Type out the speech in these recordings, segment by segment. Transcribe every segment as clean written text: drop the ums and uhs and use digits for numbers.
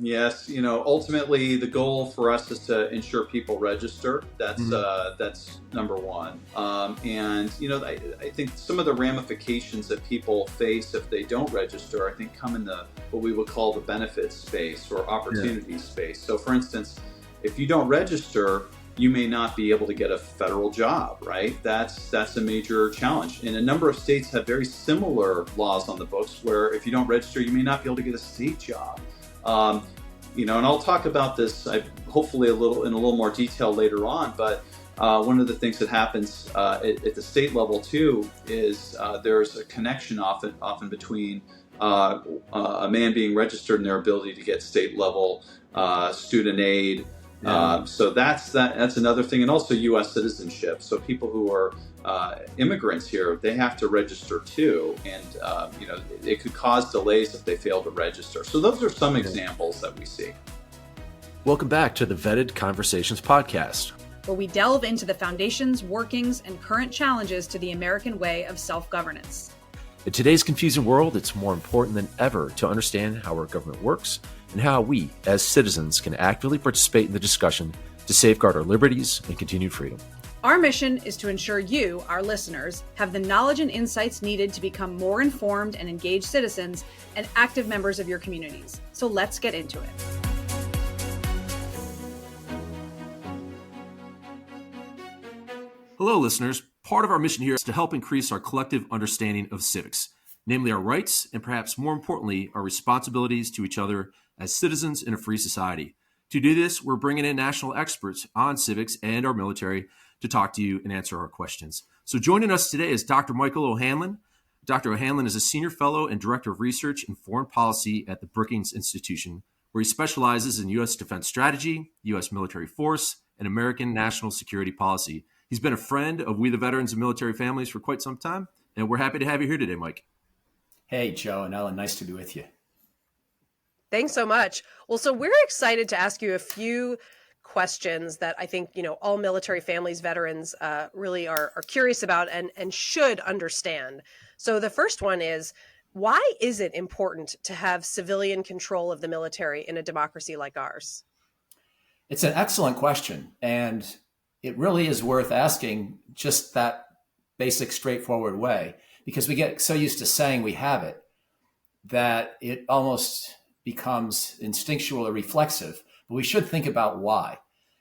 Yes, ultimately the goal for us is to ensure people register. That's number one. And I think some of the ramifications that people face if they don't register, I think, come in the what we would call the benefits space or opportunity space. So, for instance, if you don't register, you may not be able to get a federal job, right? That's a major challenge. And a number of states have very similar laws on the books where if you don't register, you may not be able to get a state job. And I'll talk about this hopefully in a little more detail later on. But one of the things that happens at the state level too is there's a connection often between a man being registered and their ability to get state level student aid. So that's another thing, and also U.S. citizenship. So people who are immigrants here, they have to register too, and it could cause delays if they fail to register. So those are some examples that we see. Welcome back to the Vetted Conversations podcast, where we delve into the foundations, workings, and current challenges to the American way of self-governance. In today's confusing world, it's more important than ever to understand how our government works and how we, as citizens, can actively participate in the discussion to safeguard our liberties and continued freedom. Our mission is to ensure you, our listeners, have the knowledge and insights needed to become more informed and engaged citizens and active members of your communities. So let's get into it. Hello, listeners. Part of our mission here is to help increase our collective understanding of civics, namely our rights and perhaps more importantly, our responsibilities to each other as citizens in a free society. To do this, we're bringing in national experts on civics and our military to talk to you and answer our questions. So joining us today is Dr. Michael O'Hanlon. Dr. O'Hanlon is a senior fellow and director of research and foreign policy at the Brookings Institution, where he specializes in U.S. defense strategy, U.S. military force, and American national security policy. He's been a friend of We the Veterans and Military Families for quite some time, and we're happy to have you here today, Mike. Hey, Joe and Ellen, nice to be with you. Thanks so much. Well, so we're excited to ask you a few questions that I think, all military families, veterans really are curious about and should understand. So the first one is, why is it important to have civilian control of the military in a democracy like ours? It's an excellent question, and it really is worth asking just that basic, straightforward way, because we get so used to saying we have it that it almost becomes instinctual or reflexive, but we should think about why.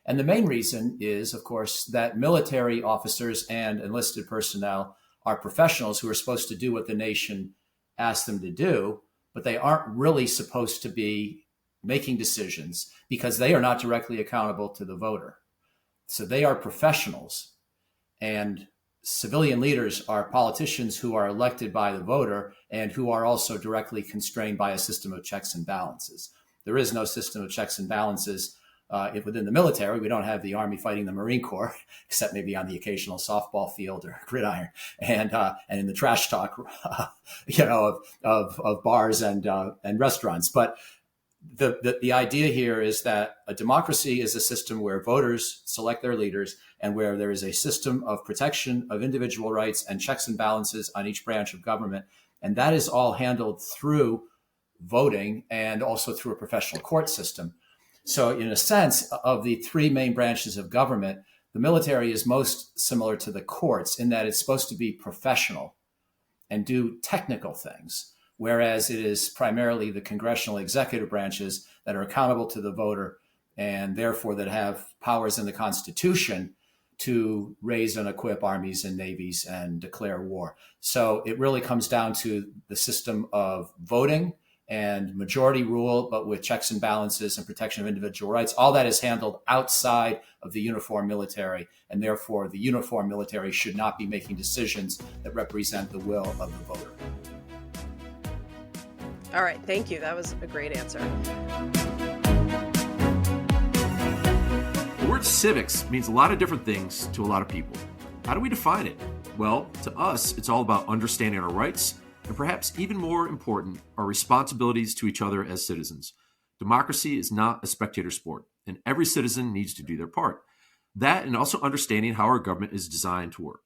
And the main reason is, of course, that military officers and enlisted personnel are professionals who are supposed to do what the nation asks them to do, but they aren't really supposed to be making decisions because they are not directly accountable to the voter. So they are professionals, and civilian leaders are politicians who are elected by the voter and who are also directly constrained by a system of checks and balances. There is no system of checks and balances within the military. We don't have the Army fighting the Marine Corps, except maybe on the occasional softball field or gridiron, and in the trash talk, of bars and restaurants. But the idea here is that a democracy is a system where voters select their leaders and where there is a system of protection of individual rights and checks and balances on each branch of government. And that is all handled through voting and also through a professional court system. So in a sense, of the three main branches of government, the military is most similar to the courts in that it's supposed to be professional and do technical things, whereas it is primarily the congressional executive branches that are accountable to the voter and therefore that have powers in the Constitution to raise and equip armies and navies and declare war. So it really comes down to the system of voting and majority rule, but with checks and balances and protection of individual rights. All that is handled outside of the uniformed military, and therefore the uniformed military should not be making decisions that represent the will of the voter. All right, thank you. That was a great answer. The word civics means a lot of different things to a lot of people. How do we define it? Well, to us, it's all about understanding our rights, and perhaps even more important, our responsibilities to each other as citizens. Democracy is not a spectator sport, and every citizen needs to do their part. That and also understanding how our government is designed to work.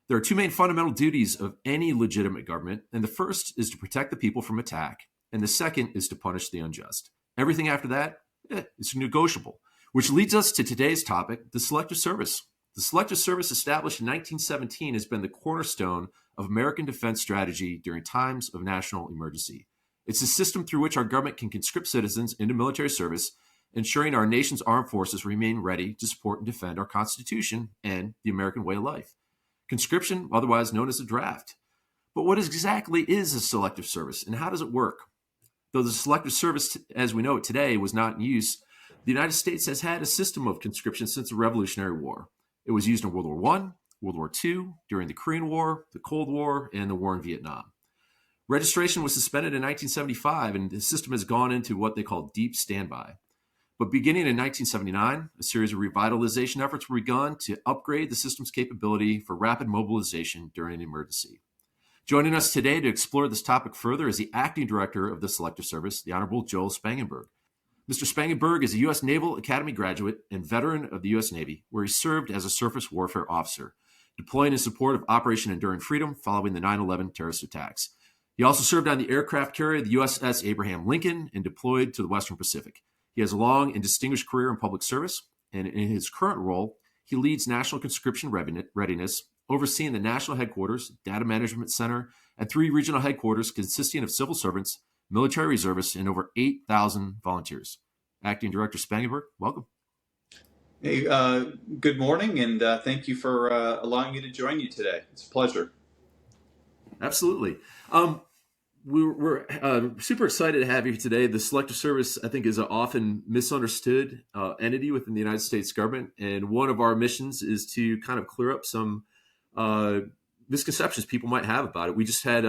There are two main fundamental duties of any legitimate government, and the first is to protect the people from attack, and the second is to punish the unjust. Everything after that, it's negotiable, which leads us to today's topic, the Selective Service. The Selective Service, established in 1917, has been the cornerstone of American defense strategy during times of national emergency. It's a system through which our government can conscript citizens into military service, ensuring our nation's armed forces remain ready to support and defend our Constitution and the American way of life. Conscription, otherwise known as a draft. But what exactly is a Selective Service, and how does it work? Though the Selective Service, as we know it today, was not in use, the United States has had a system of conscription since the Revolutionary War. It was used in World War I, World War II, during the Korean War, the Cold War, and the war in Vietnam. Registration was suspended in 1975, and the system has gone into what they call deep standby. But beginning in 1979, a series of revitalization efforts were begun to upgrade the system's capability for rapid mobilization during an emergency. Joining us today to explore this topic further is the acting director of the Selective Service, the Honorable Joel Spangenberg. Mr. Spangenberg is a U.S. Naval Academy graduate and veteran of the U.S. Navy, where he served as a surface warfare officer, deploying in support of Operation Enduring Freedom following the 9/11 terrorist attacks. He also served on the aircraft carrier, the USS Abraham Lincoln, and deployed to the Western Pacific. He has a long and distinguished career in public service, and in his current role, he leads national conscription readiness, overseeing the National Headquarters, Data Management Center, and 3 regional headquarters consisting of civil servants, military reservists, and over 8,000 volunteers. Acting Director Spangenberg, welcome. Hey, good morning, and thank you for allowing me to join you today. It's a pleasure. Absolutely. We're super excited to have you today. The Selective Service, I think, is an often misunderstood entity within the United States government. And one of our missions is to kind of clear up some misconceptions people might have about it. We just had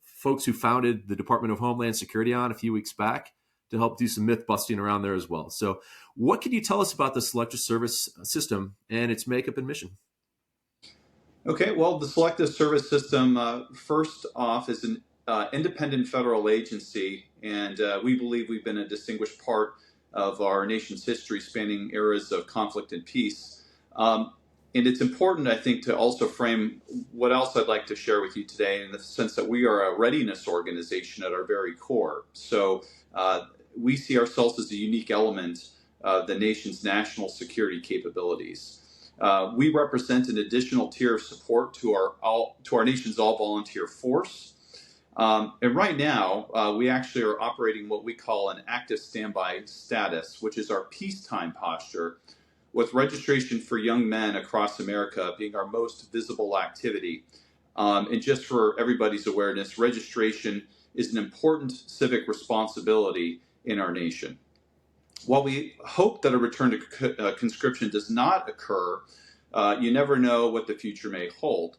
folks who founded the Department of Homeland Security on a few weeks back to help do some myth busting around there as well. So what can you tell us about the Selective Service System and its makeup and mission? Okay, well, the Selective Service System, first off, is an independent federal agency, and we believe we've been a distinguished part of our nation's history spanning eras of conflict and peace. And it's important, I think, to also frame what else I'd like to share with you today in the sense that we are a readiness organization at our very core. So we see ourselves as a unique element of the nation's national security capabilities. We represent an additional tier of support to our nation's all-volunteer force. And right now, we actually are operating what we call an active standby status, which is our peacetime posture, with registration for young men across America being our most visible activity. And just for everybody's awareness, registration is an important civic responsibility in our nation. While we hope that a return to conscription does not occur, you never know what the future may hold.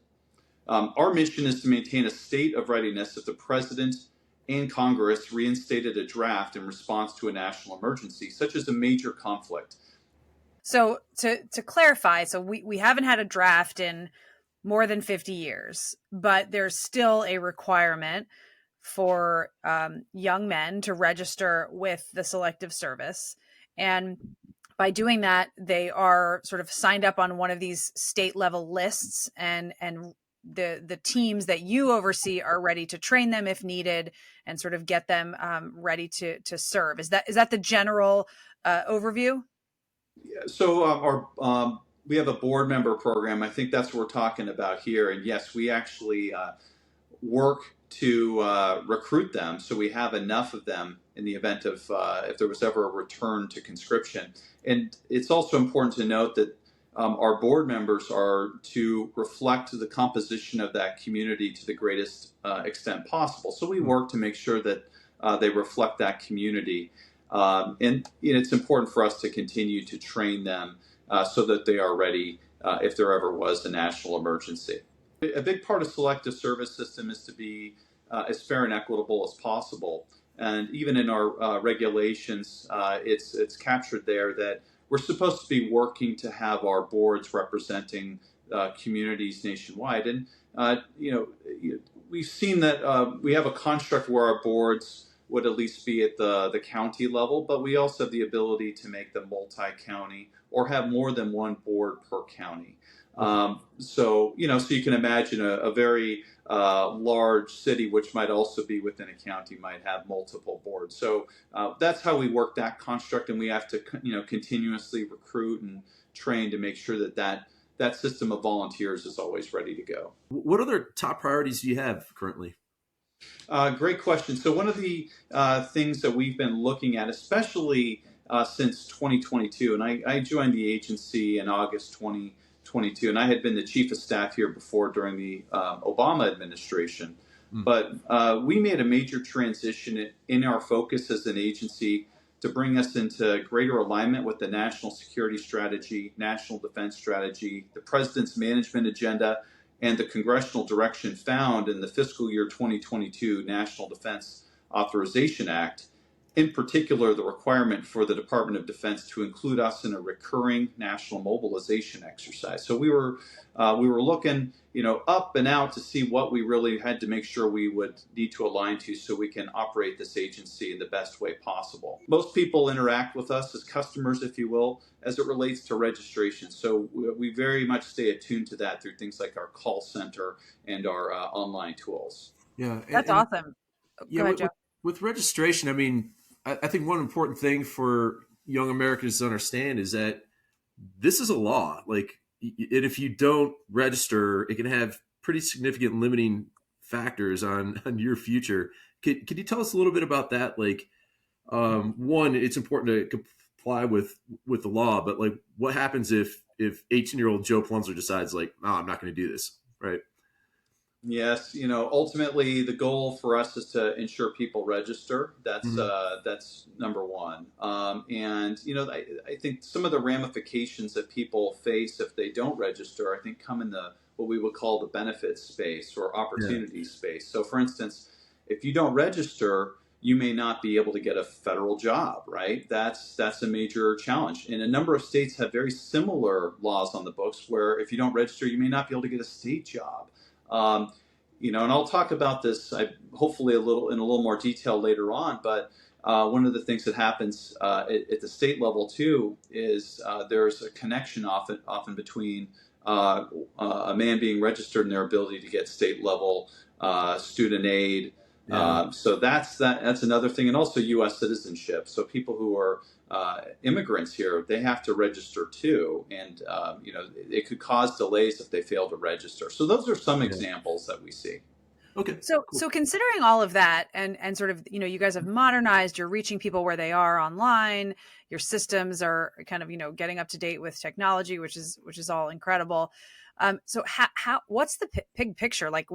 Our mission is to maintain a state of readiness if the President and Congress reinstated a draft in response to a national emergency, such as a major conflict. So to clarify, so we haven't had a draft in more than 50 years, but there's still a requirement for young men to register with the Selective Service. And by doing that, they are sort of signed up on one of these state level lists, and the teams that you oversee are ready to train them if needed and sort of get them ready to serve. Is that the general overview? So we have a board member program. I think that's what we're talking about here. And yes, we actually work to recruit them, so we have enough of them in the event of if there was ever a return to conscription. And it's also important to note that our board members are to reflect the composition of that community to the greatest extent possible. So we work to make sure that they reflect that community. And it's important for us to continue to train them so that they are ready if there ever was a national emergency. A big part of Selective Service System is to be as fair and equitable as possible. And even in our regulations, it's captured there that we're supposed to be working to have our boards representing communities nationwide. And, we've seen that we have a construct where our boards would at least be at the county level, but we also have the ability to make them multi-county or have more than one board per county. So you can imagine a very large city, which might also be within a county, might have multiple boards. So that's how we work that construct, and we have to continuously recruit and train to make sure that system of volunteers is always ready to go. What other top priorities do you have currently? Great question. So one of the things that we've been looking at, especially since 2022, and I joined the agency in August 2022, and I had been the chief of staff here before during the Obama administration. But we made a major transition in our focus as an agency to bring us into greater alignment with the national security strategy, national defense strategy, the president's management agenda, and the congressional direction found in the fiscal year 2022 National Defense Authorization Act, in particular the requirement for the Department of Defense to include us in a recurring national mobilization exercise. So we were looking up and out to see what we really had to make sure we would need to align to so we can operate this agency in the best way possible. Most people interact with us as customers, if you will, as it relates to registration. So we very much stay attuned to that through things like our call center and our online tools. Yeah, That's awesome. Yeah, Go ahead, Joe. with registration, I mean, I think one important thing for young Americans to understand is that this is a law. Like, and if you don't register, it can have pretty significant limiting factors on your future. Could you tell us a little bit about that? Like, one, it's important to comply with the law, but like, what happens if 18-year-old Joe Plumser decides like, oh, I'm not going to do this, right? Yes, ultimately the goal for us is to ensure people register. That's number one. And I think some of the ramifications that people face if they don't register, I think, come in the what we would call the benefits space or opportunity space. So, for instance, if you don't register, you may not be able to get a federal job, right? That's a major challenge. And a number of states have very similar laws on the books where if you don't register, you may not be able to get a state job. And I'll talk about this hopefully in a little more detail later on. But one of the things that happens at the state level too is there's a connection often between a man being registered and their ability to get state level student aid. So that's another thing, and also U.S. citizenship. So people who are immigrants here, they have to register too, and it could cause delays if they fail to register. So those are some examples that we see. Okay. So considering all of that, and sort of you guys have modernized, you're reaching people where they are online. Your systems are kind of getting up to date with technology, which is all incredible. So how what's the big picture? Like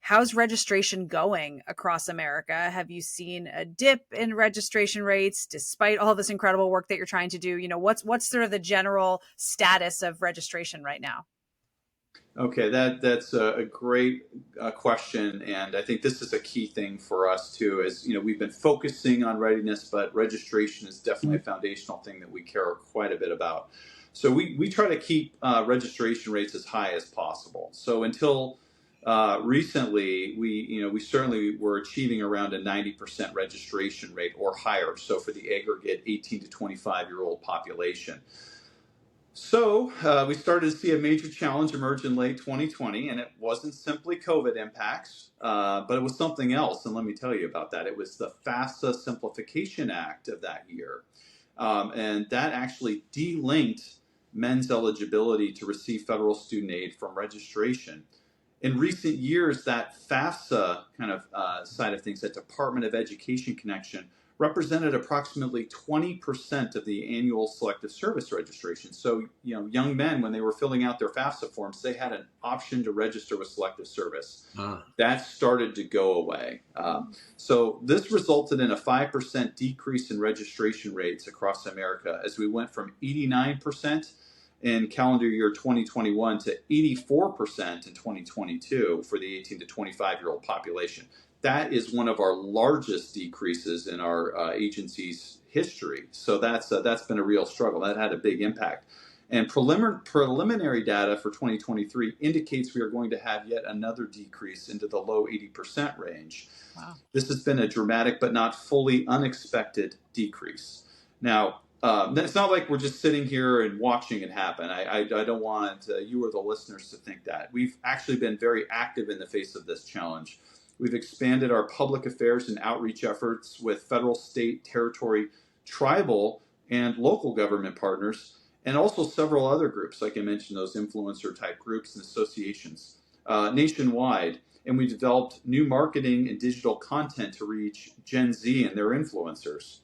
how's registration going across America? Have you seen a dip in registration rates despite all this incredible work that you're trying to do? What's sort of the general status of registration right now? Okay, that's a great question, and I think this is a key thing for us too. As we've been focusing on readiness, but registration is definitely a foundational thing that we care quite a bit about. So we try to keep registration rates as high as possible. So until recently, we certainly were achieving around a 90% registration rate or higher. So for the aggregate 18 to 25-year-old population. So we started to see a major challenge emerge in late 2020, and it wasn't simply COVID impacts, but it was something else. And let me tell you about that. It was the FAFSA Simplification Act of that year. And that actually delinked men's eligibility to receive federal student aid from registration. In recent years, that FAFSA kind of side of things, that Department of Education connection, represented approximately 20% of the annual Selective Service registration. So, young men, when they were filling out their FAFSA forms, they had an option to register with Selective Service. That started to go away. So this resulted in a 5% decrease in registration rates across America as we went from 89% in calendar year 2021 to 84% in 2022 for the 18 to 25-year-old population. That is one of our largest decreases in our agency's history. So that's been a real struggle. That had a big impact. And preliminary data for 2023 indicates we are going to have yet another decrease into the low 80% range. Wow. This has been a dramatic but not fully unexpected decrease. Now, it's not like we're just sitting here and watching it happen. I don't want you or the listeners to think that. We've actually been very active in the face of this challenge. We've expanded our public affairs and outreach efforts with federal, state, territory, tribal, and local government partners, and also several other groups, like I mentioned, those influencer type groups and associations nationwide. And we developed new marketing and digital content to reach Gen Z and their influencers.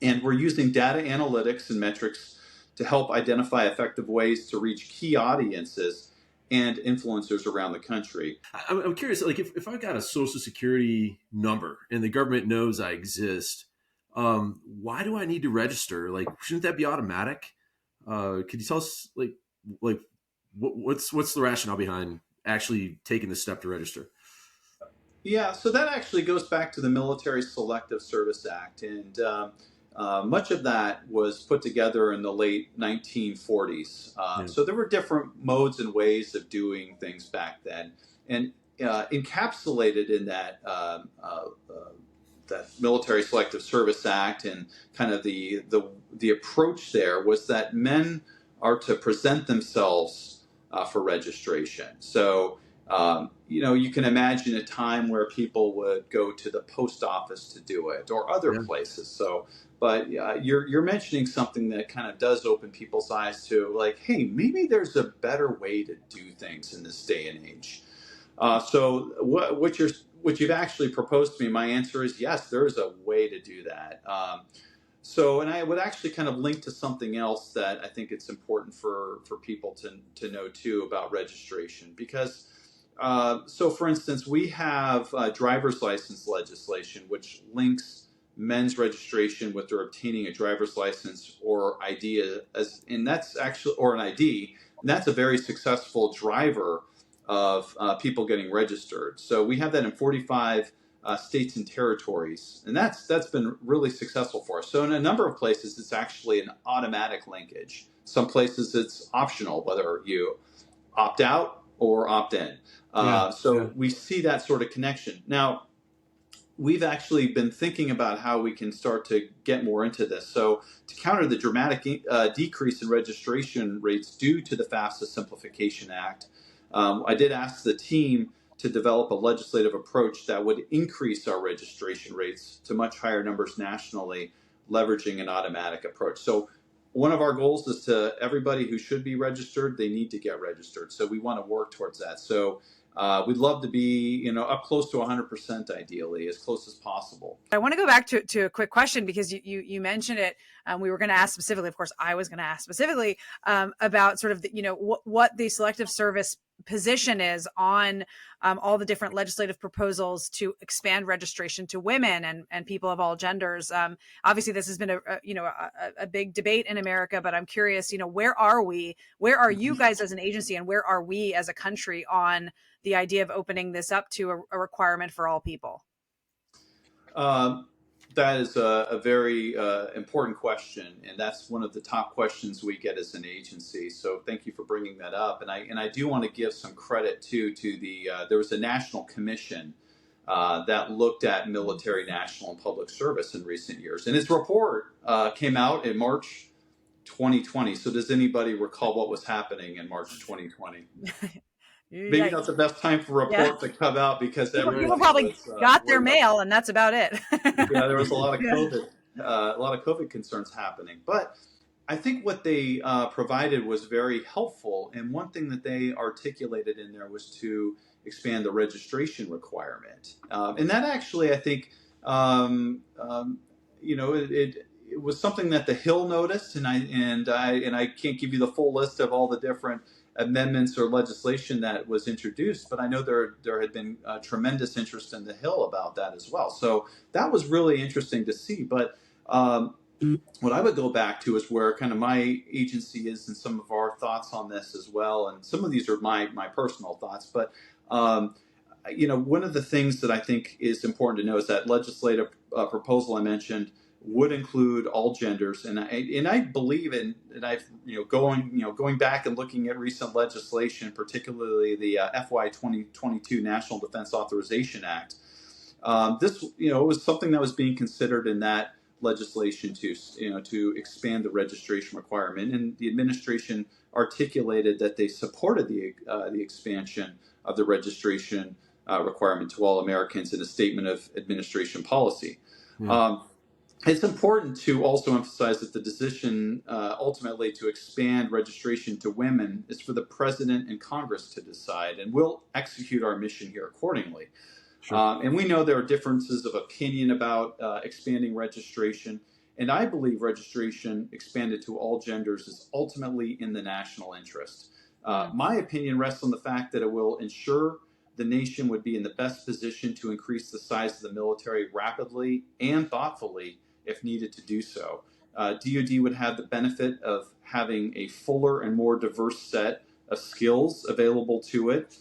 And we're using data analytics and metrics to help identify effective ways to reach key audiences and influencers around the country. I'm curious, like if I got a social security number and the government knows I exist, why do I need to register? Like, shouldn't that be automatic? Could you tell us like what's the rationale behind actually taking the step to register? Yeah, so that actually goes back to the Military Selective Service Act, and much of that was put together in the late 1940s. So there were different modes and ways of doing things back then, and encapsulated in that that Military Selective Service Act and kind of the approach there was that men are to present themselves for registration. So you can imagine a time where people would go to the post office to do it or other places. So, but you're mentioning something that kind of does open people's eyes to like, hey, maybe there's a better way to do things in this day and age. So what you've actually proposed to me, my answer is yes, there is a way to do that. And I would actually kind of link to something else that I think it's important for people to know too about registration, because so for instance, we have driver's license legislation, which links men's registration with their obtaining a driver's license or ID and that's actually, or an ID, and that's a very successful driver of people getting registered. So we have that in 45 states and territories, and that's been really successful for us. So in a number of places, it's actually an automatic linkage. Some places it's optional, whether you opt out or opt in. We see that sort of connection. Now, we've actually been thinking about how we can start to get more into this. So to counter the dramatic decrease in registration rates due to the FAFSA Simplification Act, I did ask the team to develop a legislative approach that would increase our registration rates to much higher numbers nationally, leveraging an automatic approach. So one of our goals is to everybody who should be registered, they need to get registered. So we want to work towards that. So we'd love to be, up close to 100% ideally, as close as possible. I want to go back to a quick question because you mentioned it. We were going to ask specifically, of course, I was going to ask specifically about sort of, what the selective service position is on all the different legislative proposals to expand registration to women and people of all genders. Obviously, this has been a big debate in America, but I'm curious, where are we? Where are you guys as an agency, and where are we as a country on the idea of opening this up to a requirement for all people? That is a very important question, and that's one of the top questions we get as an agency. So thank you for bringing that up. And I do want to give some credit to the there was a national commission that looked at military, national, and public service in recent years, and its report came out in March 2020. So does anybody recall what was happening in March 2020? Maybe not the best time for reports to come out because people probably got their mail and that's about it. There was a lot of COVID, concerns happening. But I think what they provided was very helpful. And one thing that they articulated in there was to expand the registration requirement. And that actually, I think, it was something that the Hill noticed. And I can't give you the full list of all the different amendments or legislation that was introduced, but I know there had been tremendous interest in the Hill about that as well. So that was really interesting to see. But what I would go back to is where kind of my agency is and some of our thoughts on this as well. And some of these are my personal thoughts. But, one of the things that I think is important to know is that legislative proposal I mentioned would include all genders, and I believe in, and I've going back and looking at recent legislation, particularly the FY 2022 National Defense Authorization Act. This was something that was being considered, in that legislation to expand the registration requirement, and the administration articulated that they supported the expansion of the registration requirement to all Americans in a statement of administration policy. Yeah. It's important to also emphasize that the decision ultimately to expand registration to women is for the president and Congress to decide, and we'll execute our mission here accordingly. Sure. And we know there are differences of opinion about expanding registration, and I believe registration expanded to all genders is ultimately in the national interest. My opinion rests on the fact that it will ensure the nation would be in the best position to increase the size of the military rapidly and thoughtfully if needed to do so. DoD would have the benefit of having a fuller and more diverse set of skills available to it.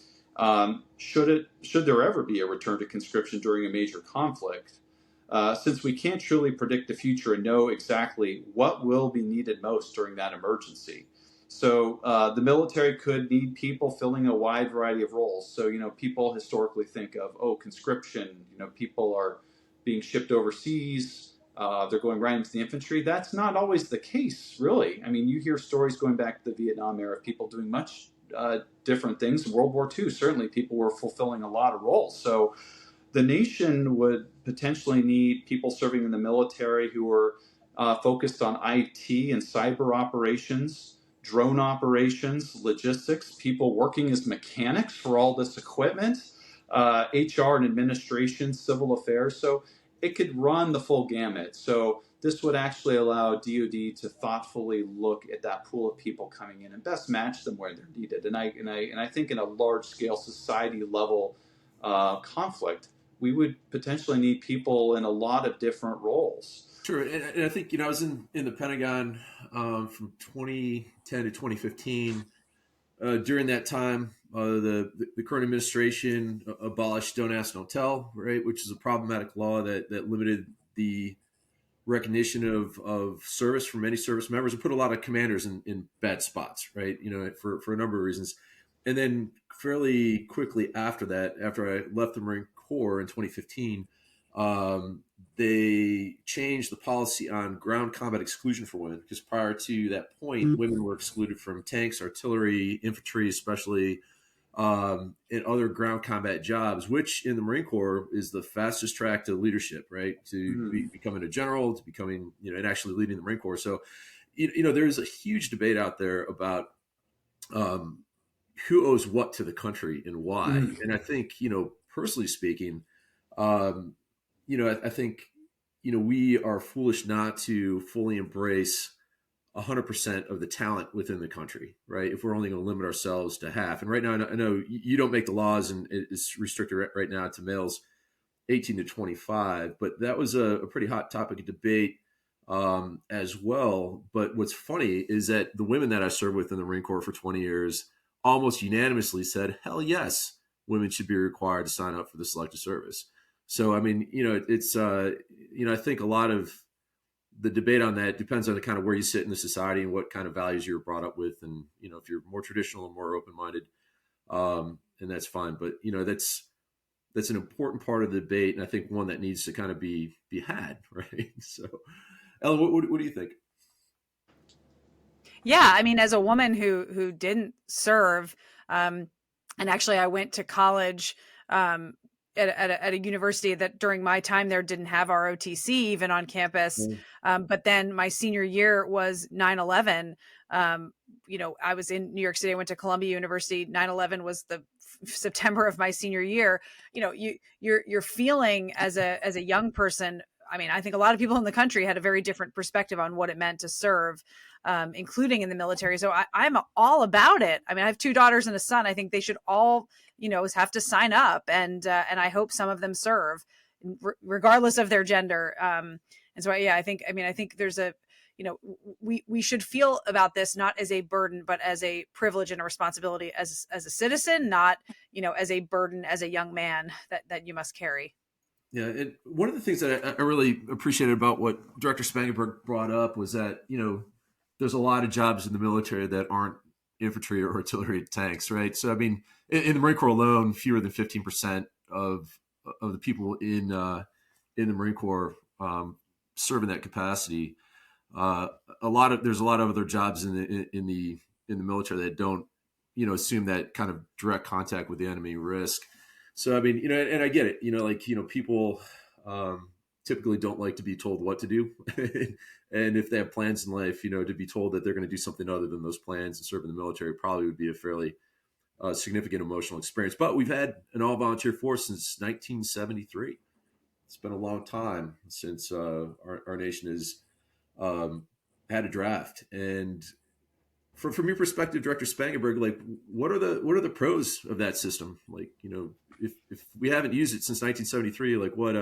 Should there ever be a return to conscription during a major conflict, since we can't truly predict the future and know exactly what will be needed most during that emergency. So the military could need people filling a wide variety of roles. So, people historically think of, conscription, people are being shipped overseas, they're going right into the infantry. That's not always the case, really. I mean, you hear stories going back to the Vietnam era of people doing much different things. In World War II, certainly people were fulfilling a lot of roles. So the nation would potentially need people serving in the military who are focused on IT and cyber operations, drone operations, logistics, people working as mechanics for all this equipment, HR and administration, civil affairs. So it could run the full gamut. So this would actually allow DoD to thoughtfully look at that pool of people coming in and best match them where they're needed. And I think in a large scale society level conflict, we would potentially need people in a lot of different roles. Sure, and I think I was in the Pentagon from 2010 to 2015. During that time, the current administration abolished Don't Ask, Don't Tell, right, which is a problematic law that limited the recognition of service for many service members and put a lot of commanders in bad spots, right? For a number of reasons. And then fairly quickly after that, after I left the Marine Corps in 2015, they changed the policy on ground combat exclusion for women, because prior to that point, women were excluded from tanks, artillery, infantry, especially, and other ground combat jobs, which in the Marine Corps is the fastest track to leadership, right? To becoming a general, to becoming, and actually leading the Marine Corps. So, there's a huge debate out there about who owes what to the country and why. And I think, personally speaking, I think, we are foolish not to fully embrace 100% of the talent within the country, right? If we're only going to limit ourselves to half. And right now, I know you don't make the laws, and it's restricted right now to males 18 to 25, but that was a pretty hot topic of debate as well. But what's funny is that the women that I served with in the Marine Corps for 20 years almost unanimously said, hell yes, women should be required to sign up for the Selective Service. So, I mean, it's, I think a lot of the debate on that depends on the kind of where you sit in the society and what kind of values you're brought up with. And, if you're more traditional and more open-minded, and that's fine. But, that's an important part of the debate. And I think one that needs to kind of be had, right? So, Ellen, what do you think? Yeah, I mean, as a woman who didn't serve, and actually I went to college at a university that during my time there didn't have ROTC even on campus. But then my senior year was 9/11. I was in New York City. I went to Columbia University. 9/11 was the September of my senior year. You're feeling as a young person. I mean, I think a lot of people in the country had a very different perspective on what it meant to serve, including in the military. So I'm all about it. I mean, I have 2 daughters and a son. I think they should all, have to sign up, and I hope some of them serve, regardless of their gender. And so, yeah, I think there's we should feel about this not as a burden, but as a privilege and a responsibility as a citizen, not, as a burden as a young man that you must carry. Yeah, and one of the things that I really appreciated about what Director Spangenberg brought up was that, there's a lot of jobs in the military that aren't infantry or artillery tanks, right? So, I mean, in the Marine Corps alone, fewer than 15% of the people in the Marine Corps serve in that capacity, there's a lot of other jobs in the military that don't, assume that kind of direct contact with the enemy risk. So, I mean, and I get it, people typically don't like to be told what to do. And if they have plans in life, to be told that they're going to do something other than those plans and serve in the military probably would be a fairly significant emotional experience. But we've had an all-volunteer force since 1973. It's been a long time since our nation has had a draft. And from your perspective, Director Spangenberg, like what are the pros of that system? Like, if we haven't used it since 1973, like why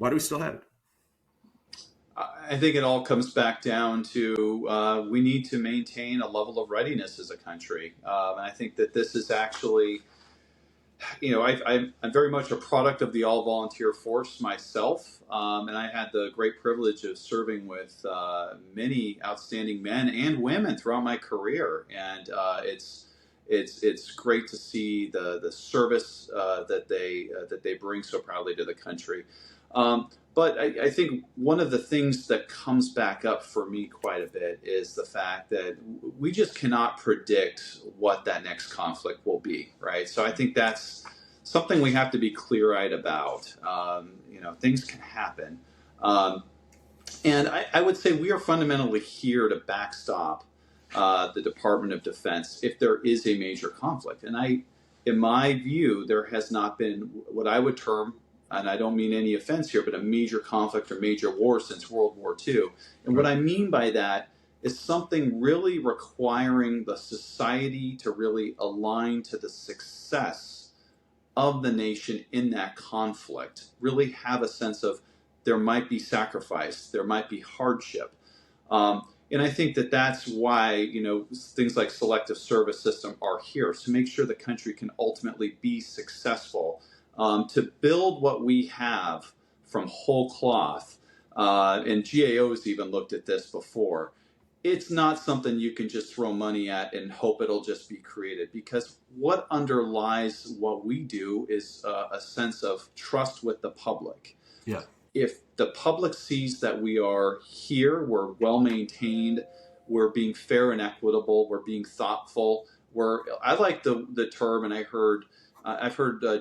do we still have it? I think it all comes back down to we need to maintain a level of readiness as a country. And I think that this is actually, I'm very much a product of the all-volunteer force myself. And I had the great privilege of serving with many outstanding men and women throughout my career. And it's great to see the service that they bring so proudly to the country. But I think one of the things that comes back up for me quite a bit is the fact that we just cannot predict what that next conflict will be, right? So I think that's something we have to be clear-eyed about. Things can happen. And I would say we are fundamentally here to backstop the Department of Defense if there is a major conflict. And in my view, there has not been what I would term, and I don't mean any offense here, but a major conflict or major war since World War II. And what I mean by that is something really requiring the society to really align to the success of the nation in that conflict, really have a sense of there might be sacrifice, there might be hardship. And I think that that's why, things like Selective Service System are here, to make sure the country can ultimately be successful. To build what we have from whole cloth, and GAO's even looked at this before, it's not something you can just throw money at and hope it'll just be created, because what underlies what we do is a sense of trust with the public. Yeah. If the public sees that we are here, we're well maintained, we're being fair and equitable, we're being thoughtful, I like the term, and I've heard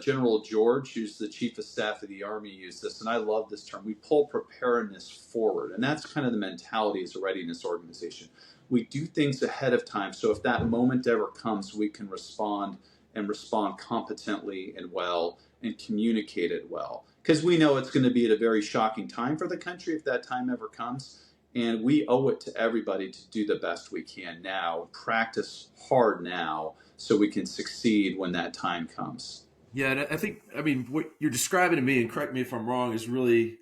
General George, who's the Chief of Staff of the Army, use this, and I love this term. We pull preparedness forward, and that's kind of the mentality as a readiness organization. We do things ahead of time, so if that moment ever comes, we can respond competently and well and communicate it well. Because we know it's going to be at a very shocking time for the country if that time ever comes, and we owe it to everybody to do the best we can now, practice hard now, so we can succeed when that time comes. Yeah, and what you're describing to me, and correct me if I'm wrong, is really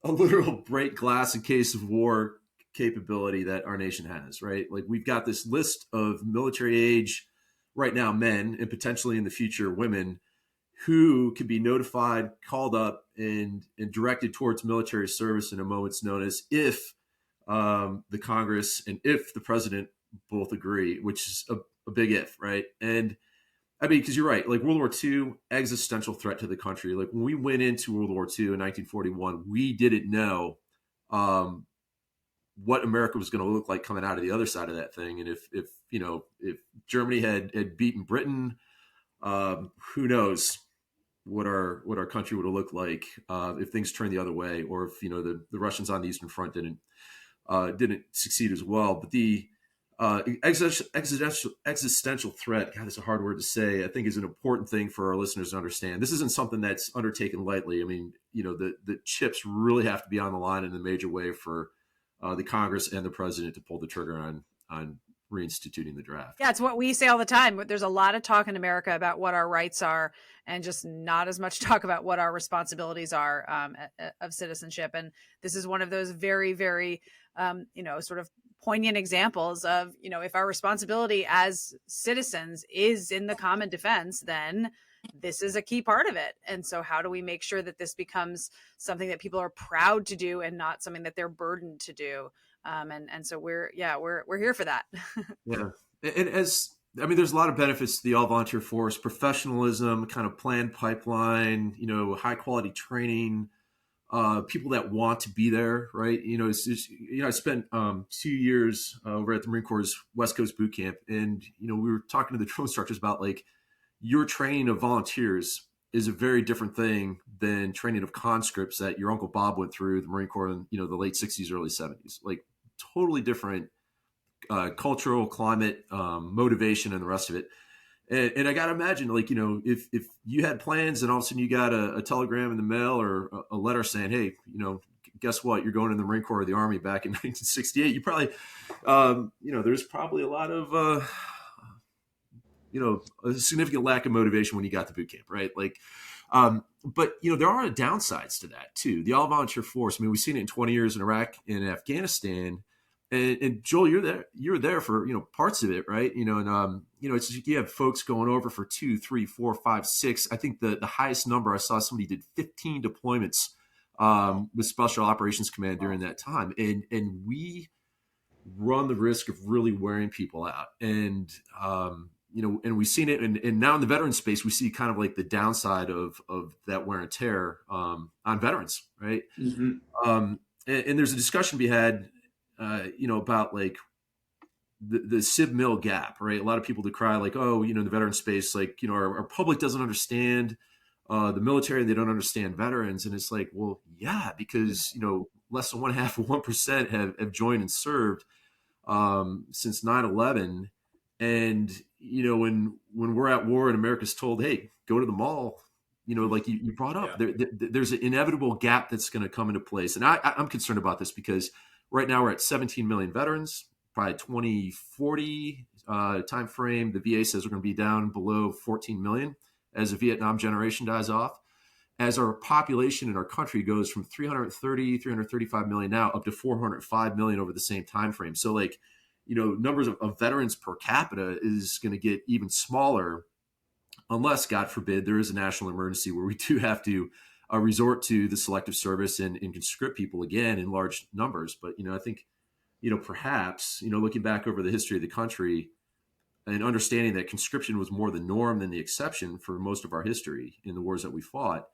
a literal break glass in case of war capability that our nation has, right? Like, we've got this list of military age right now men, and potentially in the future women, who can be notified, called up, and directed towards military service in a moment's notice if the Congress and if the president both agree, which is a big if, right? And I mean, because you're right, like World War II, existential threat to the country. Like, when we went into World War II in 1941, we didn't know what America was going to look like coming out of the other side of that thing. And if Germany had beaten Britain, who knows what our country would have looked like if things turned the other way, or if the Russians on the Eastern Front didn't succeed as well. But the existential threat, God, that's a hard word to say, I think is an important thing for our listeners to understand. This isn't something that's undertaken lightly. I mean, the chips really have to be on the line in a major way for the Congress and the president to pull the trigger on reinstituting the draft. Yeah, it's what we say all the time. There's a lot of talk in America about what our rights are, and just not as much talk about what our responsibilities are of citizenship. And this is one of those very, very, sort of poignant examples of, if our responsibility as citizens is in the common defense, then this is a key part of it. And so how do we make sure that this becomes something that people are proud to do and not something that they're burdened to do? And so we're here for that. Yeah. And as I mean, there's a lot of benefits to the all volunteer force: professionalism, kind of planned pipeline, high quality training, people that want to be there, right? I spent 2 years over at the Marine Corps' West Coast boot camp, and we were talking to the drill instructors about like your training of volunteers is a very different thing than training of conscripts that your Uncle Bob went through the Marine Corps in the late '60s, early '70s. Like totally different cultural climate, motivation, and the rest of it. And I got to imagine, like, if you had plans and all of a sudden you got a telegram in the mail or a letter saying, hey, guess what? You're going in the Marine Corps or the Army back in 1968. You probably, there's probably a lot of, a significant lack of motivation when you got to boot camp, right? Like, but there are downsides to that too. The all volunteer force. I mean, we've seen it in 20 years in Iraq and Afghanistan. And Joel, you're there for parts of it, right? It's you have folks going over for 2, 3, 4, 5, 6. I think the highest number I saw, somebody did 15 deployments with Special Operations Command during that time, and we run the risk of really wearing people out. And and we've seen it, and now in the veteran space, we see kind of like the downside of that wear and tear on veterans, right? Mm-hmm. And there's a discussion to be had. About like the civ mil gap, right? A lot of people decry like, oh, the veteran space, like, our public doesn't understand the military, they don't understand veterans. And it's like, well, yeah, because, less than 0.5% have joined and served since 9/11. And, when we're at war and America's told, hey, go to the mall, like you brought up, there's an inevitable gap that's going to come into place. And I'm concerned about this because right now we're at 17 million veterans. By 2040 time frame, the VA says we're going to be down below 14 million as the Vietnam generation dies off. As our population in our country goes from 335 million now up to 405 million over the same time frame. So like, numbers of veterans per capita is going to get even smaller unless, God forbid, there is a national emergency where we do have to resort to the selective service and conscript people again in large numbers. But, I think, perhaps, looking back over the history of the country and understanding that conscription was more the norm than the exception for most of our history in the wars that we fought,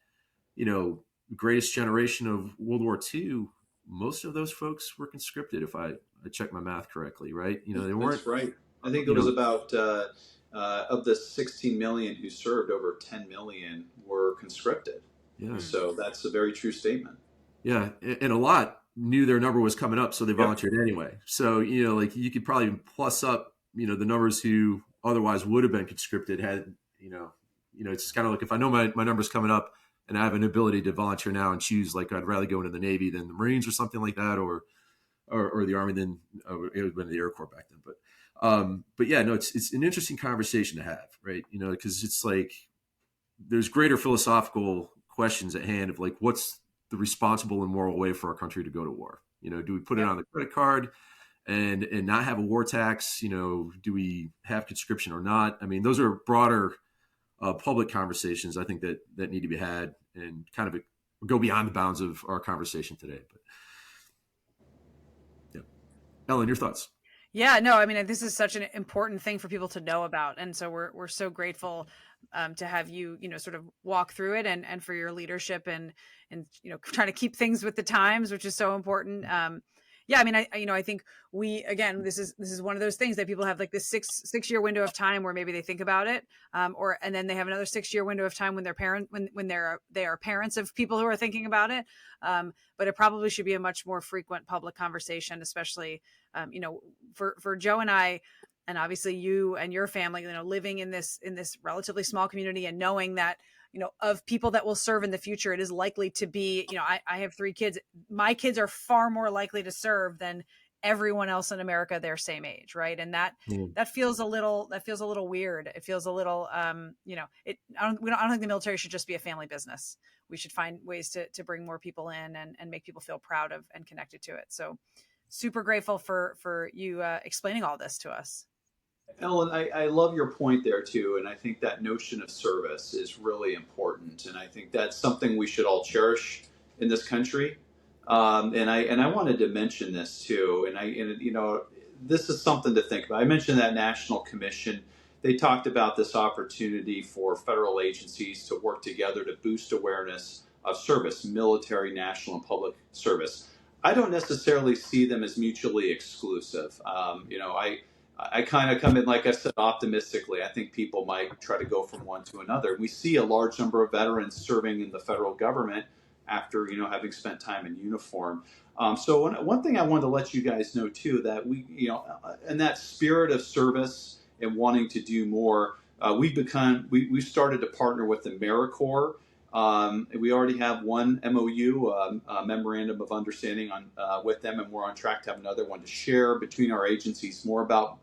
greatest generation of World War II, most of those folks were conscripted, if I checked my math correctly, right? They weren't. That's right. I think it was about, of the 16 million who served, over 10 million were conscripted. Yeah. So that's a very true statement. Yeah. And a lot knew their number was coming up, so they volunteered anyway. So, like you could probably plus up, the numbers who otherwise would have been conscripted had, it's kind of like if I know my number's coming up and I have an ability to volunteer now and choose, like I'd rather go into the Navy than the Marines or something like that, or the Army than it would have been the Air Corps back then. But yeah, no, it's an interesting conversation to have, right? Because it's like there's greater philosophical questions at hand of like, what's the responsible and moral way for our country to go to war? Do we put it on the credit card and not have a war tax? Do we have conscription or not? I mean, those are broader public conversations I think that need to be had and kind of go beyond the bounds of our conversation today. But yeah, Ellen, your thoughts? Yeah, no, I mean, this is such an important thing for people to know about. And so we're so grateful to have you, sort of walk through it and for your leadership and trying to keep things with the times, which is so important. Yeah, I mean, I think this is one of those things that people have like this six-year window of time where maybe they think about it, and then they have another 6-year window of time when they are parents of people who are thinking about it. But it probably should be a much more frequent public conversation, especially, for Joe and I, and obviously you and your family, living in this relatively small community and knowing that, of people that will serve in the future, it is likely to be, I have 3 kids. My kids are far more likely to serve than everyone else in America their same age. Right. And that feels a little weird. It feels a little, I don't think the military should just be a family business. We should find ways to bring more people in and make people feel proud of and connected to it. So super grateful for you explaining all this to us. Ellen, I love your point there too, and I think that notion of service is really important, and I think that's something we should all cherish in this country. And I wanted to mention this too, and this is something to think about. I mentioned that National Commission they talked about this opportunity for federal agencies to work together to boost awareness of service, military, national, and public service. I don't necessarily see them as mutually exclusive. I kind of come in, like I said, optimistically. I think people might try to go from one to another. We see a large number of veterans serving in the federal government after, having spent time in uniform. So one thing I wanted to let you guys know too, that we, in that spirit of service and wanting to do more, we've started to partner with the AmeriCorps. We already have one MOU, a memorandum of understanding with them, and we're on track to have another one to share between our agencies more about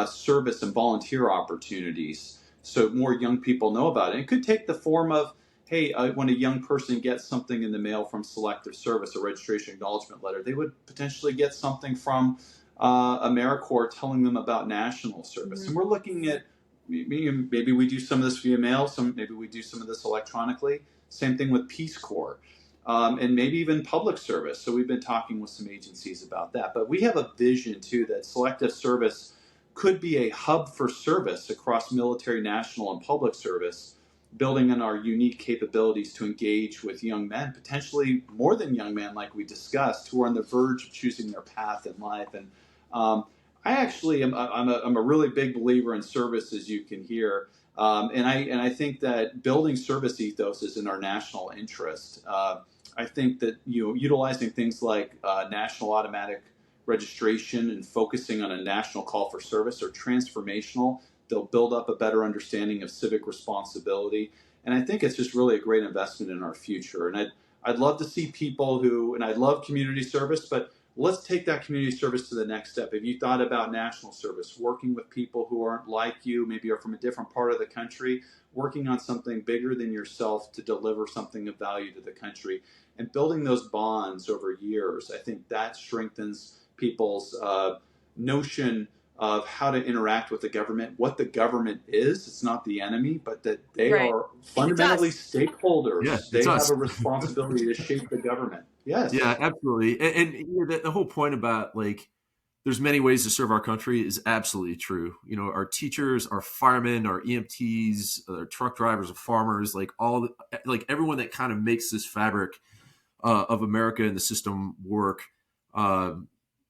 service and volunteer opportunities, so more young people know about it. It could take the form of, hey, when a young person gets something in the mail from Selective Service, a registration acknowledgement letter, they would potentially get something from AmeriCorps telling them about national service. Mm-hmm. And we're looking at maybe we do some of this via mail, maybe we do some of this electronically. Same thing with Peace Corps, and maybe even public service. So we've been talking with some agencies about that. But we have a vision too that Selective Service could be a hub for service across military, national, and public service, building on our unique capabilities to engage with young men, potentially more than young men, like we discussed, who are on the verge of choosing their path in life. And I actually am I'm a really big believer in service, as you can hear, and I think that building service ethos is in our national interest. I think that utilizing things like national automatic registration and focusing on a national call for service are transformational. They'll build up a better understanding of civic responsibility, and I think it's just really a great investment in our future. And I'd love to see people and I love community service, but let's take that community service to the next step. If you thought about national service, working with people who aren't like you, maybe are from a different part of the country, working on something bigger than yourself to deliver something of value to the country, and building those bonds over years, I think that strengthens people's notion of how to interact with the government, what the government is. It's not the enemy, but that they are fundamentally stakeholders. Yeah, they have a responsibility to shape the government. Yes. Yeah, absolutely. And the whole point about there's many ways to serve our country is absolutely true. Our teachers, our firemen, our EMTs, our truck drivers, our farmers, everyone that kind of makes this fabric of America and the system work,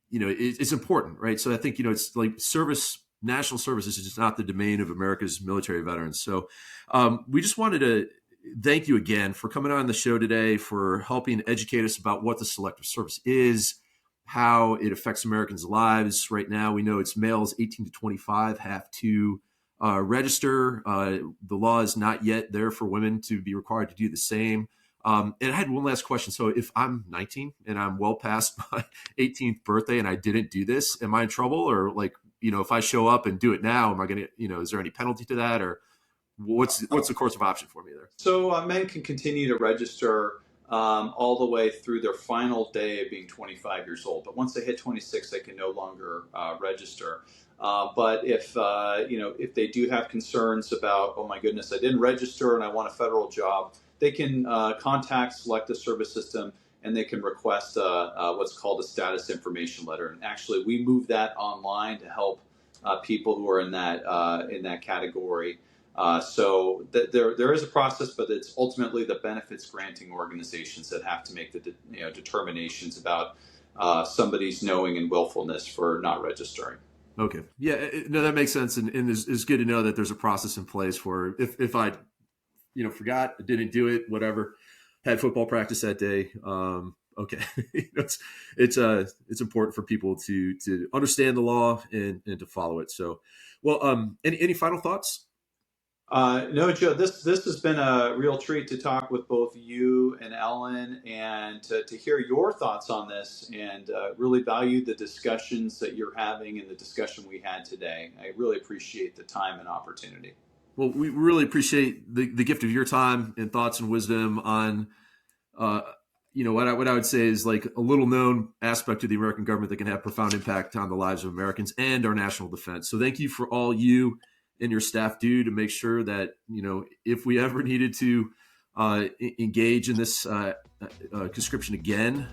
it's important, right? So I think, it's like service, national services is just not the domain of America's military veterans. So we just wanted to thank you again for coming on the show today, for helping educate us about what the Selective Service is, how it affects Americans' lives. Right now, we know it's males 18 to 25 have to register. The law is not yet there for women to be required to do the same. And I had one last question. So if I'm 19 and I'm well past my 18th birthday and I didn't do this, am I in trouble? Or if I show up and do it now, am I going to, is there any penalty to that? Or what's the course of option for me there? So men can continue to register all the way through their final day of being 25 years old. But once they hit 26, they can no longer register. But if they do have concerns about, oh my goodness, I didn't register and I want a federal job, they can contact Selective Service System and they can request what's called a status information letter. And actually, we move that online to help people who are in that category. So there is a process, but it's ultimately the benefits granting organizations that have to make the determinations about somebody's knowing and willfulness for not registering. Okay. Yeah, no, that makes sense. And it's good to know that there's a process in place for if I forgot, didn't do it, whatever, had football practice that day. Okay. It's important for people to understand the law and to follow it. So, well, any final thoughts? No, Joe, this has been a real treat to talk with both you and Ellen and to hear your thoughts on this, and really value the discussions that you're having and the discussion we had today. I really appreciate the time and opportunity. Well, we really appreciate the gift of your time and thoughts and wisdom on, what I would say is like a little known aspect of the American government that can have profound impact on the lives of Americans and our national defense. So thank you for all you and your staff do to make sure that, if we ever needed to engage in this conscription again,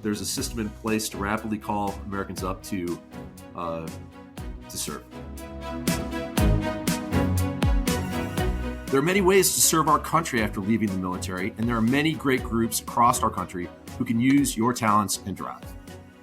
there's a system in place to rapidly call Americans up to serve. There are many ways to serve our country after leaving the military, and there are many great groups across our country who can use your talents and drive.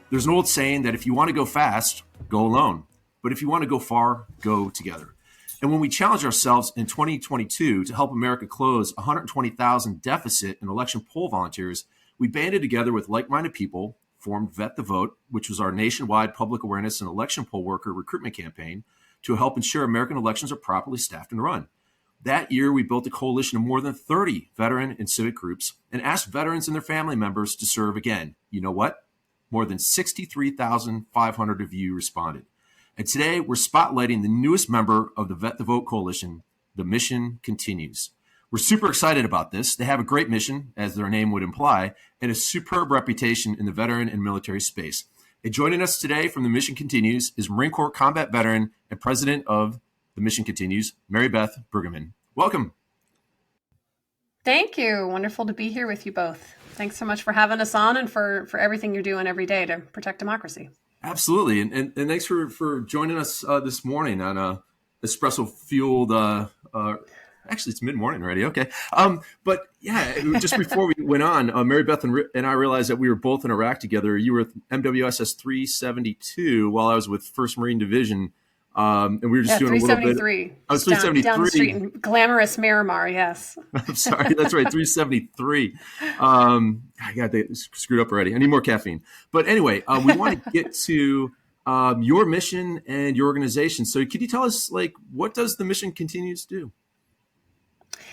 There's an old saying that if you want to go fast, go alone. But if you want to go far, go together. And when we challenged ourselves in 2022 to help America close 120,000 deficit in election poll volunteers, we banded together with like-minded people, formed Vet the Vote, which was our nationwide public awareness and election poll worker recruitment campaign to help ensure American elections are properly staffed and run. That year, we built a coalition of more than 30 veteran and civic groups and asked veterans and their family members to serve again. You know what? More than 63,500 of you responded. And today, we're spotlighting the newest member of the Vet the Vote Coalition. The mission continues. We're super excited about this. They have a great mission, as their name would imply, and a superb reputation in the veteran and military space. And joining us today from the Mission Continues is Marine Corps combat veteran and president of the Mission Continues, Marybeth Bruggeman. Welcome. Thank you. Wonderful to be here with you both. Thanks so much for having us on and for everything you're doing every day to protect democracy. Absolutely. And thanks for joining us this morning on a espresso-fueled, actually, it's mid-morning already. Okay. But yeah, just before we went on, Marybeth and I realized that we were both in Iraq together. You were with MWSS 372 while I was with 1st Marine Division. And we were just doing a little bit. 373. I was 373. Down the street in glamorous Miramar, yes. I'm sorry. That's right. 373. I got that screwed up already. I need more caffeine. But anyway, we want to get to your mission and your organization. So could you tell us, what does the Mission Continues do?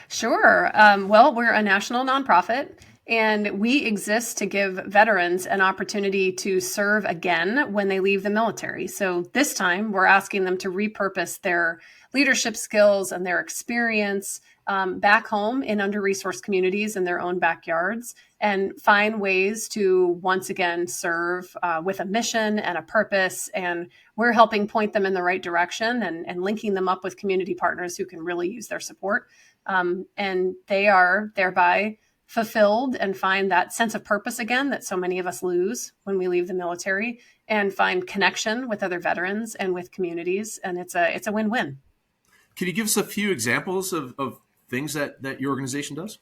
Sure. Well, we're a national nonprofit, and we exist to give veterans an opportunity to serve again when they leave the military. So this time, we're asking them to repurpose their leadership skills and their experience back home in under-resourced communities in their own backyards and find ways to once again serve with a mission and a purpose. And we're helping point them in the right direction and linking them up with community partners who can really use their support. And they are thereby fulfilled and find that sense of purpose again that so many of us lose when we leave the military, and find connection with other veterans and with communities. And it's a win-win. Can you give us a few examples of things that your organization does?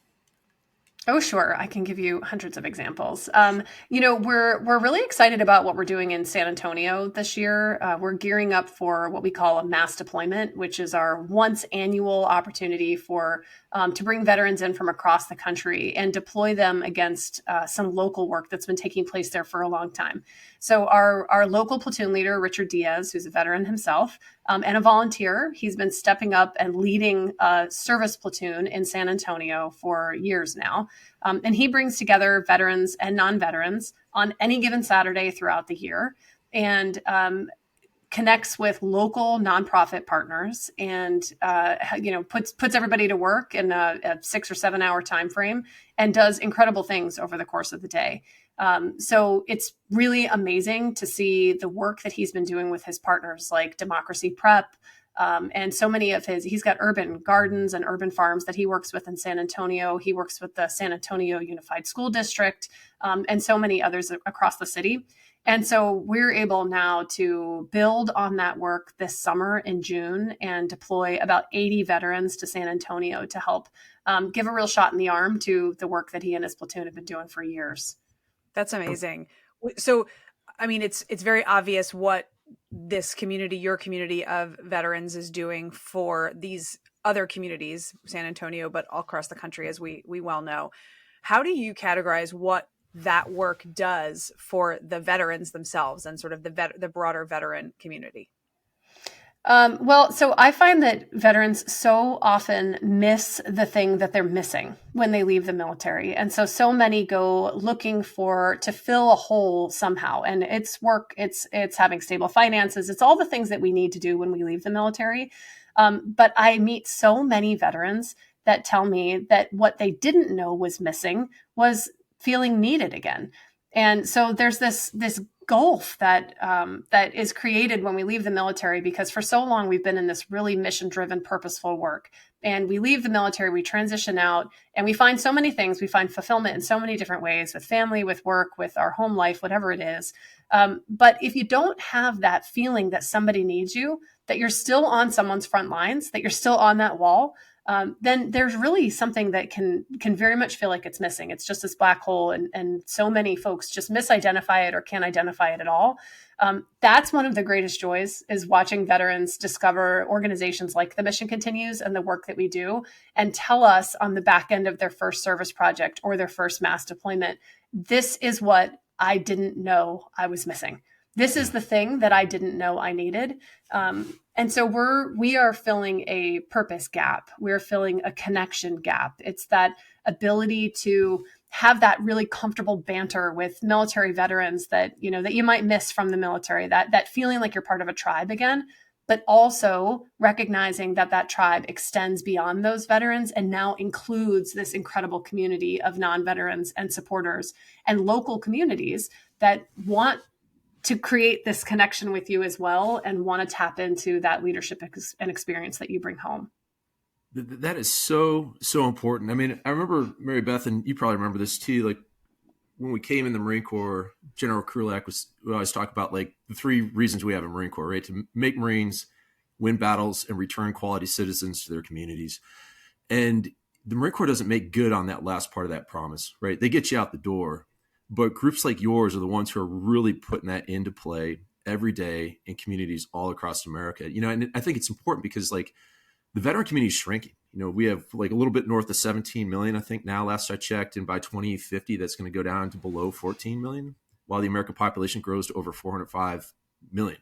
Oh, sure. I can give you hundreds of examples. We're really excited about what we're doing in San Antonio this year. We're gearing up for what we call a mass deployment, which is our once annual opportunity to bring veterans in from across the country and deploy them against some local work that's been taking place there for a long time. So our local platoon leader, Richard Diaz, who's a veteran himself, and a volunteer, he's been stepping up and leading a service platoon in San Antonio for years now. And he brings together veterans and non-veterans on any given Saturday throughout the year and connects with local nonprofit partners and puts everybody to work in a 6 or 7 hour time frame and does incredible things over the course of the day. So it's really amazing to see the work that he's been doing with his partners like Democracy Prep. And so many of he's got urban gardens and urban farms that he works with in San Antonio. He works with the San Antonio Unified School District, and so many others across the city. And so we're able now to build on that work this summer in June and deploy about 80 veterans to San Antonio to help give a real shot in the arm to the work that he and his platoon have been doing for years. That's amazing. So, I mean, it's very obvious what this community, your community of veterans, is doing for these other communities, San Antonio, but all across the country, as we well know. How do you categorize what that work does for the veterans themselves and sort of the broader veteran community? So I find that veterans so often miss the thing that they're missing when they leave the military. And so many go looking to fill a hole somehow. And it's work, it's having stable finances. It's all the things that we need to do when we leave the military. But I meet so many veterans that tell me that what they didn't know was missing was feeling needed again. And so there's this gulf that is created when we leave the military, because for so long we've been in this really mission-driven, purposeful work. And we leave the military, we transition out, and we find so many things. We find fulfillment in so many different ways, with family, with work, with our home life, whatever it is. But if you don't have that feeling that somebody needs you, that you're still on someone's front lines, that you're still on that wall, then there's really something that can very much feel like it's missing. It's just this black hole, and so many folks just misidentify it or can't identify it at all. That's one of the greatest joys, is watching veterans discover organizations like the Mission Continues and the work that we do, and tell us on the back end of their first service project or their first mass deployment, this is what I didn't know I was missing. This is the thing that I didn't know I needed. And so we are filling a purpose gap. We're filling a connection gap. It's that ability to have that really comfortable banter with military veterans that you might miss from the military, that feeling like you're part of a tribe again, but also recognizing that tribe extends beyond those veterans and now includes this incredible community of non-veterans and supporters and local communities that want to create this connection with you as well and want to tap into that leadership and experience that you bring home. That is so important. I mean, I remember, Marybeth, and you probably remember this too, like when we came in the Marine Corps, General Krulak would always talk about like the 3 reasons we have a Marine Corps, right? To make Marines, win battles, and return quality citizens to their communities. And the Marine Corps doesn't make good on that last part of that promise, right? They get you out the door, but groups like yours are the ones who are really putting that into play every day in communities all across America. And I think it's important because like the veteran community is shrinking. We have like a little bit north of 17 million, I think now, last I checked, and by 2050, that's going to go down to below 14 million, while the American population grows to over 405 million.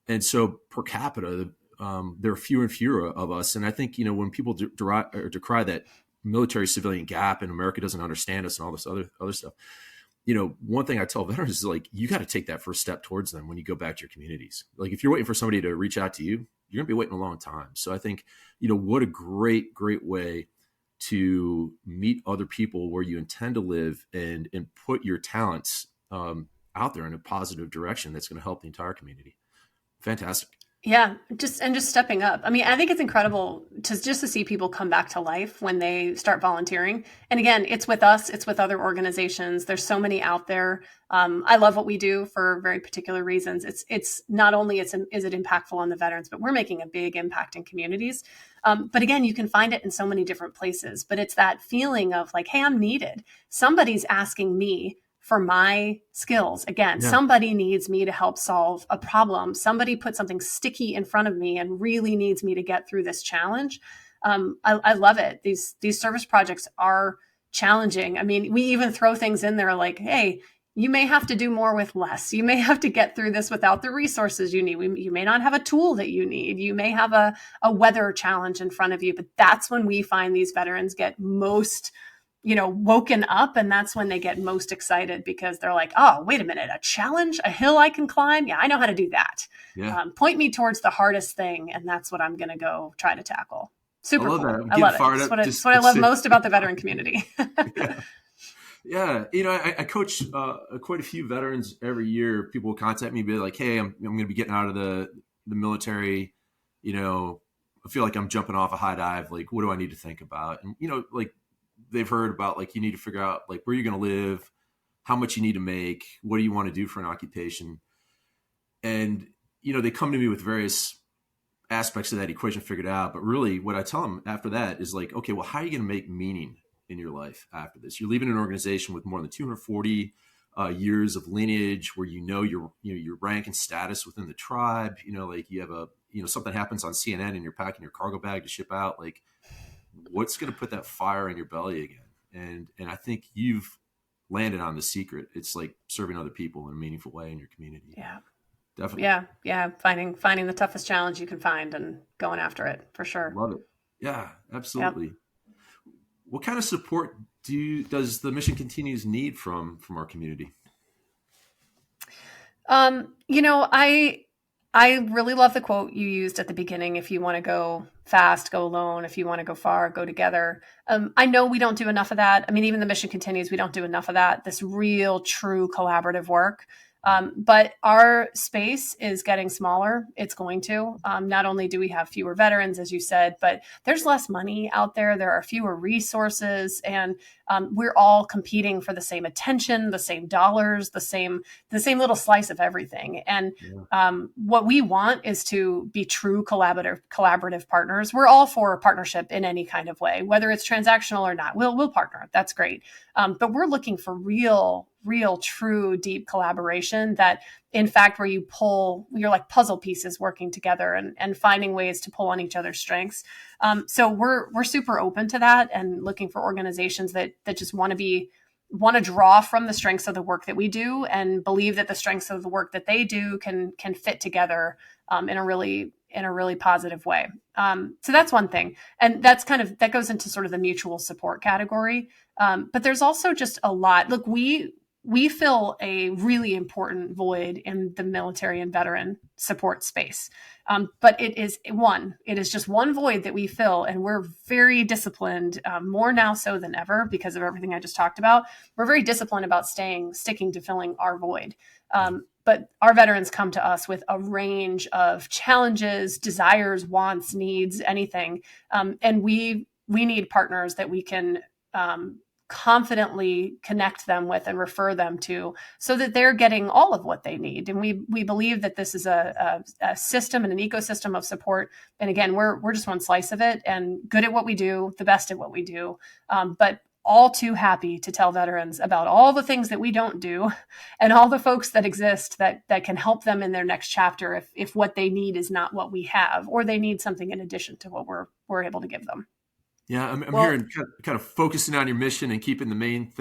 And so per capita, there are fewer and fewer of us. And I think, when people decry that military civilian gap and America doesn't understand us and all this other stuff, one thing I tell veterans is like, you got to take that first step towards them when you go back to your communities. Like if you're waiting for somebody to reach out to you, you're gonna be waiting a long time. So I think, what a great way to meet other people where you intend to live and put your talents out there in a positive direction that's going to help the entire community. Fantastic. Yeah, just stepping up. I mean, I think it's incredible to see people come back to life when they start volunteering. And again, it's with us, it's with other organizations. There's so many out there. I love what we do for very particular reasons. It's not only is it impactful on the veterans, but we're making a big impact in communities. But again, you can find it in so many different places. But it's that feeling of like, hey, I'm needed. Somebody's asking me for my skills. Again, somebody needs me to help solve a problem. Somebody put something sticky in front of me and really needs me to get through this challenge. I love it. These service projects are challenging. I mean, we even throw things in there like, hey, you may have to do more with less. You may have to get through this without the resources you need. You may not have a tool that you need. You may have a weather challenge in front of you, but that's when we find these veterans get most woken up. And that's when they get most excited because they're like, oh, wait a minute, a challenge, a hill I can climb. Yeah, I know how to do that. Yeah. Point me towards the hardest thing. And that's what I'm going to go try to tackle. Super cool. I love it. It's what I love most about the veteran community. Yeah. I coach quite a few veterans every year. People will contact me and be like, hey, I'm going to be getting out of the military. I feel like I'm jumping off a high dive. Like, what do I need to think about? And, like, they've heard about like, you need to figure out like where you're going to live, how much you need to make, what do you want to do for an occupation? And, they come to me with various aspects of that equation figured out. But really what I tell them after that is like, okay, well, how are you going to make meaning in your life after this? You're leaving an organization with more than 240 years of lineage where your rank and status within the tribe, like you have something happens on CNN and you're packing your cargo bag to ship out. Like, what's going to put that fire in your belly again? And I think you've landed on the secret. It's like serving other people in a meaningful way in your community. Yeah, definitely. Yeah. Finding the toughest challenge you can find and going after it for sure. Love it. Yeah, absolutely. Yep. What kind of support does the Mission Continues need from our community? I really love the quote you used at the beginning. If you want to go fast, go alone. If you want to go far, go together. I know we don't do enough of that. I mean, even the Mission Continues, we don't do enough of that. This real, true collaborative work. But our space is getting smaller. It's going to. Not only do we have fewer veterans, as you said, but there's less money out there. There are fewer resources. And we're all competing for the same attention, the same dollars, the same little slice of everything. And what we want is to be true collaborative partners. We're all for a partnership in any kind of way, whether it's transactional or not. We'll partner. That's great. But we're looking for real, true, deep collaboration that, in fact, where you're like puzzle pieces working together and finding ways to pull on each other's strengths. So we're super open to that and looking for organizations that just want to draw from the strengths of the work that we do and believe that the strengths of the work that they do can fit together in a really positive way. So that's one thing. And that goes into sort of the mutual support category. But there's also just a lot. Look, we fill a really important void in the military and veteran support space. But it is just one void that we fill, and we're very disciplined, more now so than ever because of everything I just talked about. We're very disciplined about sticking to filling our void. But our veterans come to us with a range of challenges, desires, wants, needs, anything. And we need partners that we can confidently connect them with and refer them to so that they're getting all of what they need. And we believe that this is a system and an ecosystem of support. And again, we're just one slice of it and good at what we do, the best at what we do. But all too happy to tell veterans about all the things that we don't do and all the folks that exist that can help them in their next chapter if what they need is not what we have, or they need something in addition to what we're able to give them. Yeah, I'm hearing kind of focusing on your mission and keeping the main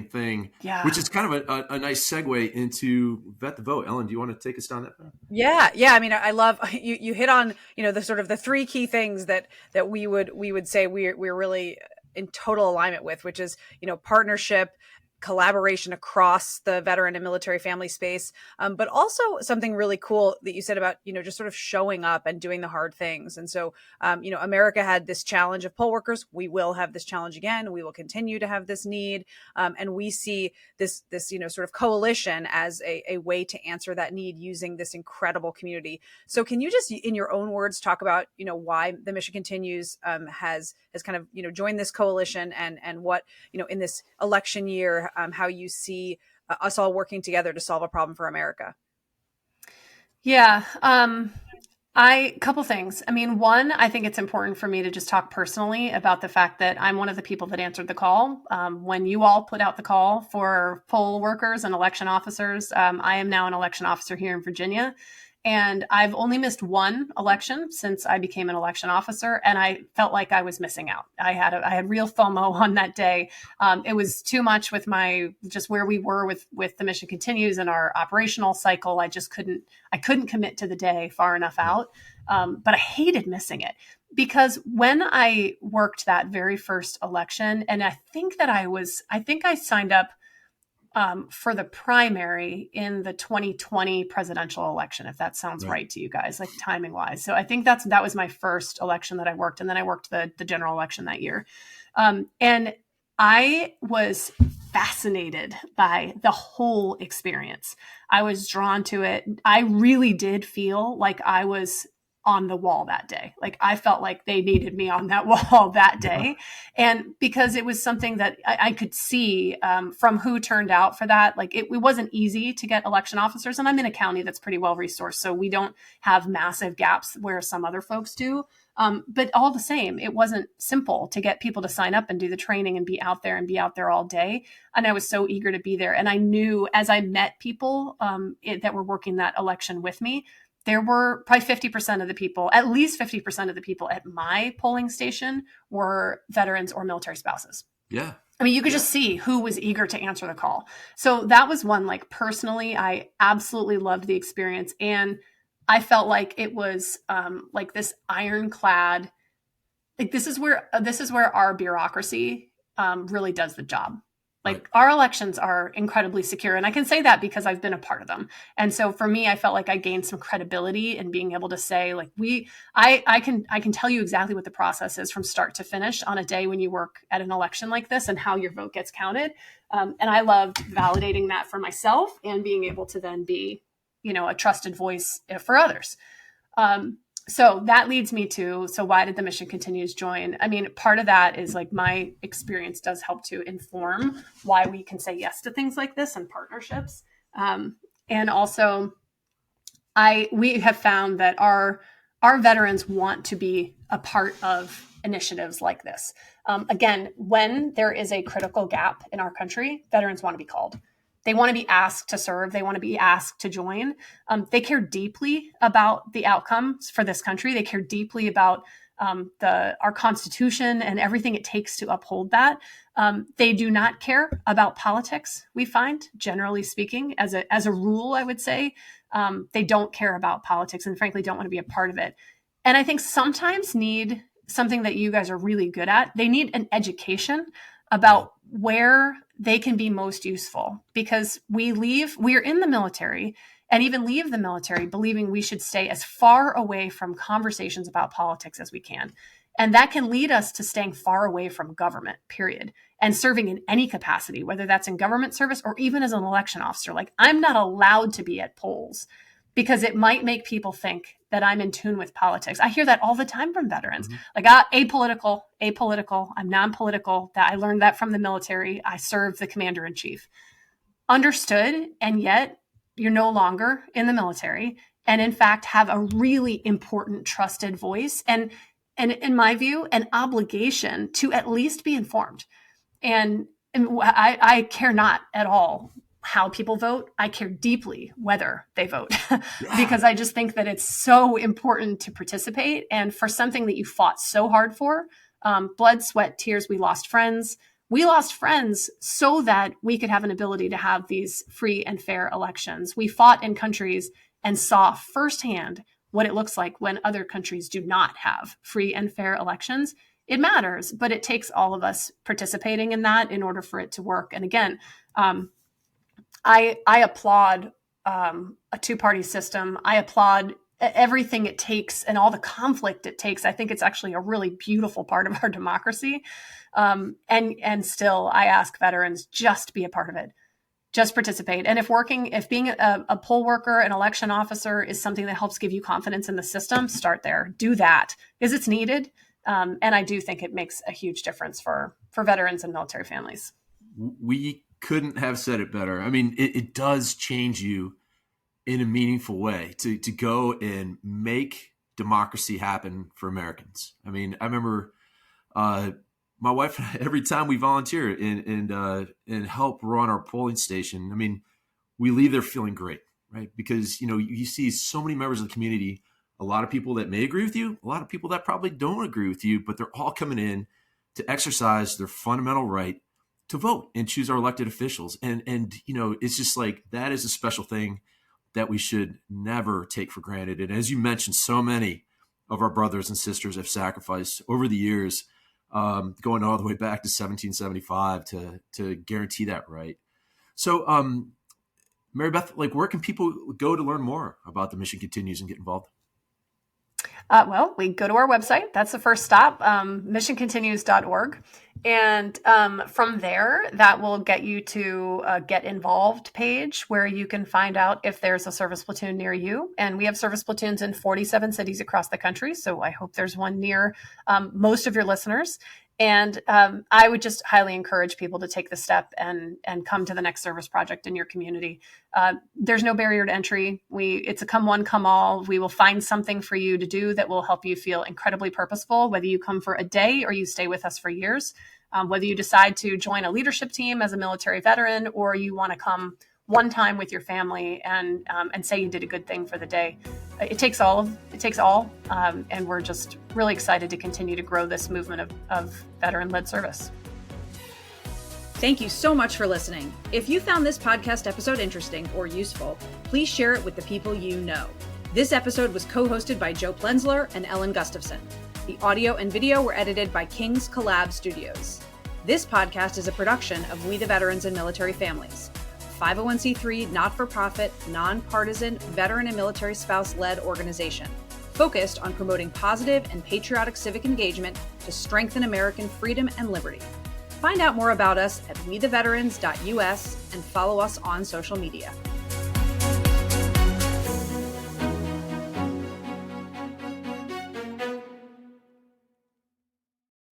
thing, yeah. Which is kind of a nice segue into Vet the Vote. Ellen, do you want to take us down that path? Yeah. I mean, I love you hit on the sort of the three key things that we would say we're really in total alignment with, which is partnership, collaboration across the veteran and military family space, but also something really cool that you said about just sort of showing up and doing the hard things. And so America had this challenge of poll workers. We will have this challenge again. We will continue to have this need, and we see this sort of coalition as a way to answer that need using this incredible community. So can you just, in your own words, talk about why the Mission Continues has kind of joined this coalition and what in this election year, how you see us all working together to solve a problem for America? Yeah. Couple things. I mean, one, I think it's important for me to just talk personally about the fact that I'm one of the people that answered the call. When you all put out the call for poll workers and election officers, I am now an election officer here in Virginia. And I've only missed one election since I became an election officer, and I felt like I was missing out. I had real FOMO on that day. It was too much with just where we were with the Mission Continues and our operational cycle. I couldn't commit to the day far enough out. But I hated missing it because when I worked that very first election, and I think I signed up for the primary in the 2020 presidential election, if that sounds right to you guys, like timing wise. So I think that was my first election that I worked. And then I worked the general election that year. And I was fascinated by the whole experience. I was drawn to it. I really did feel like I was on the wall that day. Like I felt like they needed me on that wall that day. And because it was something that I could see from who turned out for that, like it wasn't easy to get election officers. And I'm in a county that's pretty well resourced. So we don't have massive gaps where some other folks do. But all the same, it wasn't simple to get people to sign up and do the training and be out there all day. And I was so eager to be there. And I knew as I met people that were working that election with me, there were probably 50% of the people, at least 50% of the people at my polling station were veterans or military spouses. Yeah. I mean, you could just see who was eager to answer the call. So that was one, like personally, I absolutely loved the experience. And I felt like it was like this ironclad, like this is where our bureaucracy really does the job. Like our elections are incredibly secure. And I can say that because I've been a part of them. And so for me, I felt like I gained some credibility in being able to say, like, I can tell you exactly what the process is from start to finish on a day when you work at an election like this and how your vote gets counted. And I loved validating that for myself and being able to then be, a trusted voice for others. So that leads me to, so why did the Mission Continues join? I mean, part of that is like my experience does help to inform why we can say yes to things like this and partnerships. And also we have found that our veterans want to be a part of initiatives like this. Again, when there is a critical gap in our country, veterans want to be called. They want to be asked to serve. They want to be asked to join. They care deeply about the outcomes for this country. They care deeply about our Constitution and everything it takes to uphold that. They do not care about politics, we find, generally speaking, as a rule, I would say. They don't care about politics and frankly don't want to be a part of it. And I think sometimes need something that you guys are really good at. They need an education about where they can be most useful, because we're in the military and even leave the military believing we should stay as far away from conversations about politics as we can. And that can lead us to staying far away from government, period, and serving in any capacity, whether that's in government service or even as an election officer. Like, I'm not allowed to be at polls because it might make people think that I'm in tune with politics. I hear that all the time from veterans. Like, apolitical, I'm non-political. That I learned that from the military. I served the commander in chief. Understood. And yet you're no longer in the military and in fact have a really important trusted voice. And in my view, an obligation to at least be informed. And I care not at all how people vote. I care deeply whether they vote because I just think that it's so important to participate. And for something that you fought so hard for, blood, sweat, tears, we lost friends. We lost friends so that we could have an ability to have these free and fair elections. We fought in countries and saw firsthand what it looks like when other countries do not have free and fair elections. It matters, but it takes all of us participating in that in order for it to work. And again, I applaud a two-party system. I applaud everything it takes and all the conflict it takes. I think it's actually a really beautiful part of our democracy. And still, I ask veterans, just be a part of it. Just participate. And if being a poll worker, an election officer is something that helps give you confidence in the system, start there. Do that because it's needed. And I do think it makes a huge difference for veterans and military families. We couldn't have said it better. I mean, it does change you in a meaningful way to go and make democracy happen for Americans. I mean, I remember my wife and I, every time we volunteer and help run our polling station, I mean, we leave there feeling great, right? Because, you see so many members of the community, a lot of people that may agree with you, a lot of people that probably don't agree with you, but they're all coming in to exercise their fundamental right to vote and choose our elected officials. And it's just like, that is a special thing that we should never take for granted. And as you mentioned, so many of our brothers and sisters have sacrificed over the years, going all the way back to 1775 to guarantee that right. So, Marybeth, like, where can people go to learn more about the Mission Continues and get involved? Well, we go to our website. That's the first stop, missioncontinues.org. And from there, that will get you to a Get Involved page where you can find out if there's a service platoon near you. And we have service platoons in 47 cities across the country. So I hope there's one near most of your listeners. And I would just highly encourage people to take the step and come to the next service project in your community. There's no barrier to entry. It's a come one, come all. We will find something for you to do that will help you feel incredibly purposeful, whether you come for a day or you stay with us for years, whether you decide to join a leadership team as a military veteran, or you want to come one time with your family and say you did a good thing for the day. It takes all, and we're just really excited to continue to grow this movement of veteran-led service. Thank you so much for listening. If you found this podcast episode interesting or useful, please share it with the people you know. This episode was co-hosted by Joe Plensler and Ellen Gustafson. The audio and video were edited by King's Collab Studios. This podcast is a production of We the Veterans and Military Families, 501c3, not-for-profit, nonpartisan, veteran and military spouse-led organization focused on promoting positive and patriotic civic engagement to strengthen American freedom and liberty. Find out more about us at wetheveterans.us and follow us on social media.